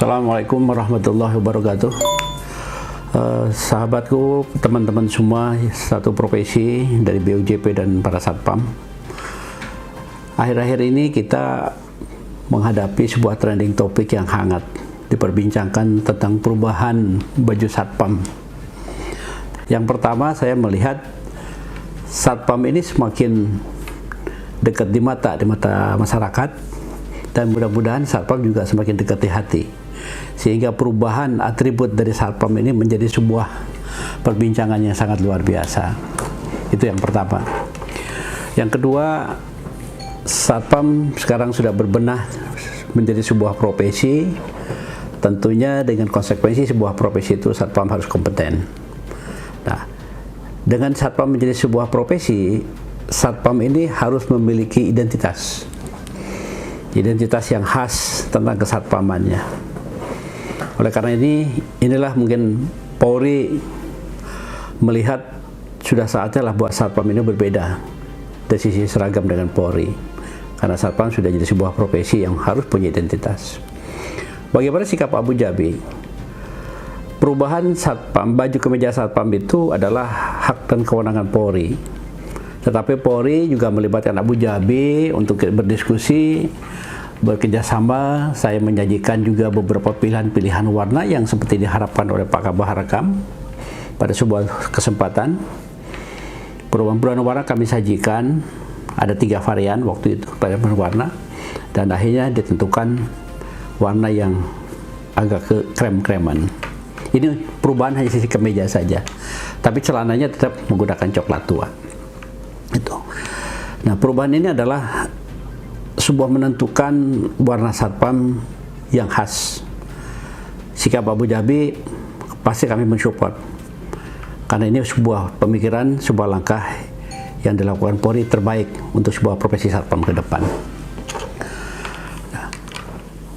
Assalamualaikum warahmatullahi wabarakatuh. Sahabatku, teman-teman semua satu profesi dari BUJP dan para satpam. Akhir-akhir ini kita menghadapi sebuah trending topik yang hangat diperbincangkan tentang perubahan baju satpam. Yang pertama, saya melihat satpam ini semakin dekat di mata masyarakat, dan mudah-mudahan satpam juga semakin dekat di hati, sehingga perubahan atribut dari satpam ini menjadi sebuah perbincangan yang sangat luar biasa. Itu yang pertama. Yang kedua, satpam sekarang sudah berbenah menjadi sebuah profesi. Tentunya dengan konsekuensi sebuah profesi itu satpam harus kompeten. Nah, dengan satpam menjadi sebuah profesi, satpam ini harus memiliki identitas yang khas tentang kesatpamannya. Oleh karena inilah mungkin Polri melihat sudah saatnya lah buat satpam ini berbeda dari sisi seragam dengan Polri, karena satpam sudah jadi sebuah profesi yang harus punya identitas. Bagaimana sikap Abu Dhabi? Perubahan satpam, baju kemeja satpam itu adalah hak dan kewenangan Polri. Tetapi Polri juga melibatkan Abu Dhabi untuk berdiskusi, bekerjasama. Saya menyajikan juga beberapa pilihan warna yang seperti diharapkan oleh Pak Kabah Harakam pada sebuah kesempatan. Perubahan warna kami sajikan, ada 3 varian waktu itu pada warna, dan akhirnya ditentukan warna yang agak ke krem-kreman. Ini perubahan hanya sisi kemeja saja, tapi celananya tetap menggunakan coklat tua. Itu. Nah, perubahan ini adalah sebuah menentukan warna satpam yang khas. Sikap Abu Dhabi pasti kami mensupport, karena ini sebuah pemikiran, sebuah langkah yang dilakukan Polri terbaik untuk sebuah profesi satpam ke depan. Nah,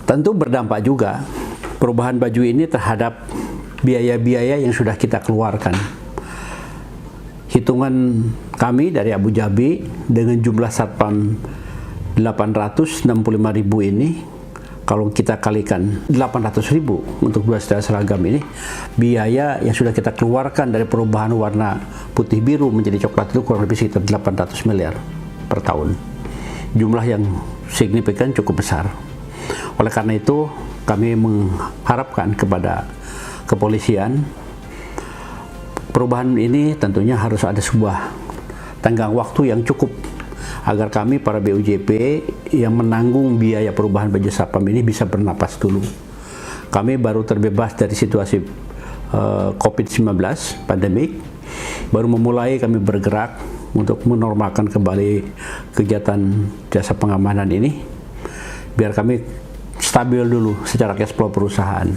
tentu berdampak juga perubahan baju ini terhadap biaya-biaya yang sudah kita keluarkan. Hitungan kami dari Abu Dhabi dengan jumlah satpam 865.000 ini, kalau kita kalikan 800.000 untuk 2 setel seragam ini, biaya yang sudah kita keluarkan dari perubahan warna putih biru menjadi coklat itu kurang lebih sekitar 800 miliar per tahun. Jumlah yang signifikan, cukup besar. Oleh karena itu, kami mengharapkan kepada kepolisian, perubahan ini tentunya harus ada sebuah tenggang waktu yang cukup agar kami para BUJP yang menanggung biaya perubahan baju satpam ini bisa bernapas dulu. Kami baru terbebas dari situasi COVID-19 pandemik, baru memulai kami bergerak untuk menormalkan kembali kegiatan jasa pengamanan ini, biar kami stabil dulu secara cash flow perusahaan.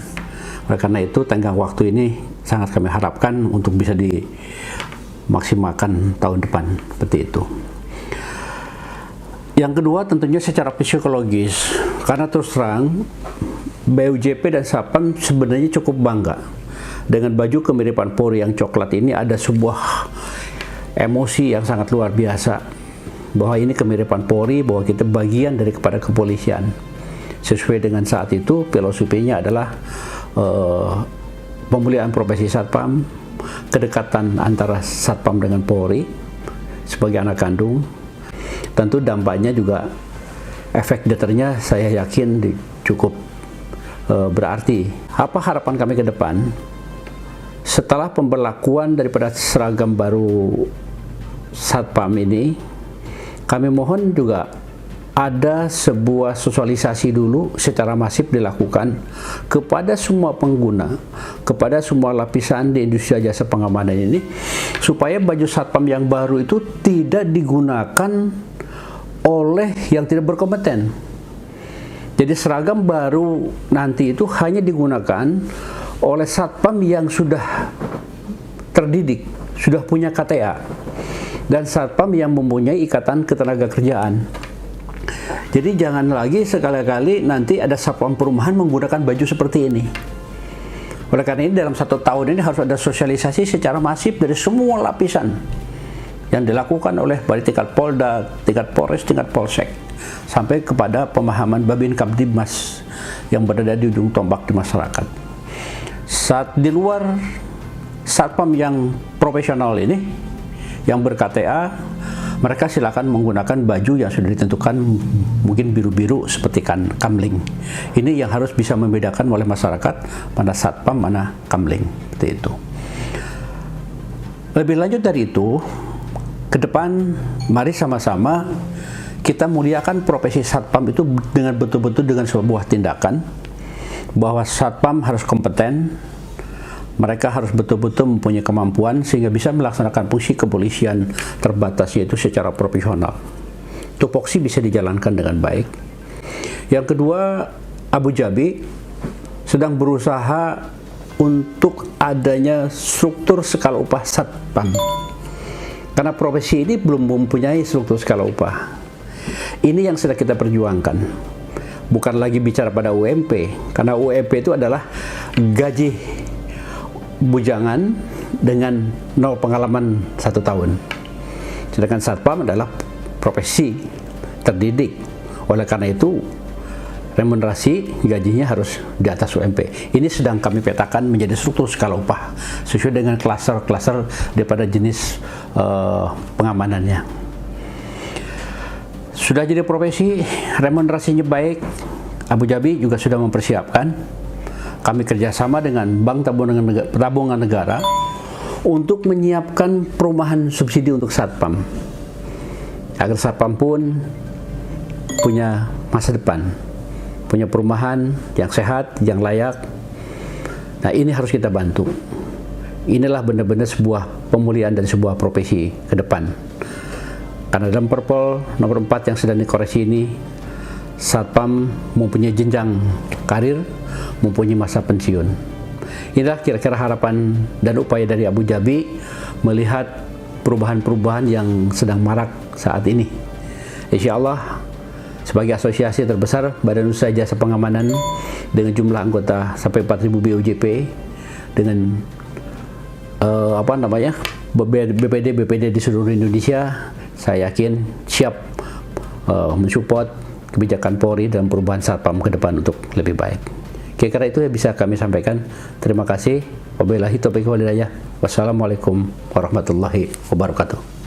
Oleh karena itu, tenggang waktu ini sangat kami harapkan untuk bisa dimaksimalkan tahun depan, seperti itu. Yang kedua, tentunya secara psikologis, karena terus terang BUJP dan satpam sebenarnya cukup bangga dengan baju kemiripan Polri yang coklat ini. Ada sebuah emosi yang sangat luar biasa bahwa ini kemiripan Polri, bahwa kita bagian dari kepada kepolisian. Sesuai dengan saat itu, filosofinya adalah pemulihan profesi satpam, kedekatan antara satpam dengan Polri sebagai anak kandung. Tentu dampaknya juga, efek deternya saya yakin cukup berarti. Apa harapan kami ke depan? Setelah pemberlakuan daripada seragam baru satpam ini, kami mohon juga ada sebuah sosialisasi dulu secara masif dilakukan kepada semua pengguna, kepada semua lapisan di industri jasa pengamanan ini, supaya baju satpam yang baru itu tidak digunakan oleh yang tidak berkompeten. Jadi seragam baru nanti itu hanya digunakan oleh satpam yang sudah terdidik, sudah punya KTA, dan satpam yang mempunyai ikatan ketenagakerjaan. Jadi jangan lagi sekali-kali nanti ada satpam perumahan menggunakan baju seperti ini. Oleh karena ini, dalam 1 tahun ini harus ada sosialisasi secara masif dari semua lapisan yang dilakukan oleh baik tingkat Polda, tingkat Polres, tingkat Polsek, sampai kepada pemahaman Babin Kamtibmas, yang berada di ujung tombak di masyarakat. Saat di luar satpam yang profesional ini, yang ber-KTA, mereka silakan menggunakan baju yang sudah ditentukan, mungkin biru-biru seperti kamling. Ini yang harus bisa membedakan oleh masyarakat mana satpam, mana kamling, seperti itu. Lebih lanjut dari itu, ke depan mari sama-sama kita muliakan profesi satpam itu dengan betul-betul dengan sebuah tindakan bahwa satpam harus kompeten, mereka harus betul-betul mempunyai kemampuan sehingga bisa melaksanakan fungsi kepolisian terbatas yaitu secara profesional. Tupoksi bisa dijalankan dengan baik. Yang kedua, Abu Dhabi sedang berusaha untuk adanya struktur skala upah satpam. Karena profesi ini belum mempunyai struktur skala upah. Ini yang sedang kita perjuangkan. Bukan lagi bicara pada UMP, karena UMP itu adalah gaji bujangan dengan 0 pengalaman 1 tahun. Sedangkan satpam adalah profesi terdidik. Oleh karena itu, remunerasi gajinya harus di atas UMP. Ini sedang kami petakan menjadi struktur skala upah sesuai dengan klaser-klaser daripada jenis pengamanannya. Sudah jadi profesi, remunerasinya baik. Abu Dhabi juga sudah mempersiapkan. Kami kerjasama dengan Bank Tabungan Negara untuk menyiapkan perumahan subsidi untuk satpam, agar satpam pun punya masa depan, punya perumahan yang sehat, yang layak. Nah, ini harus kita bantu. Inilah benar-benar sebuah pemulihan dan sebuah profesi ke depan. Karena dalam Perpol nomor 4 yang sedang dikoreksi ini, satpam mempunyai jenjang karir, mempunyai masa pensiun. Inilah kira-kira harapan dan upaya dari Abu Dhabi melihat perubahan-perubahan yang sedang marak saat ini. Insya Allah, sebagai asosiasi terbesar Badan Usaha Jasa Pengamanan dengan jumlah anggota sampai 4.000 BOJP dengan BPD di seluruh Indonesia, saya yakin siap mensupport kebijakan Polri dalam perubahan satpam ke depan untuk lebih baik. Kira-kira itu yang bisa kami sampaikan. Terima kasih. Wabillahi taufiq wal hidayah. Wassalamualaikum warahmatullahi wabarakatuh.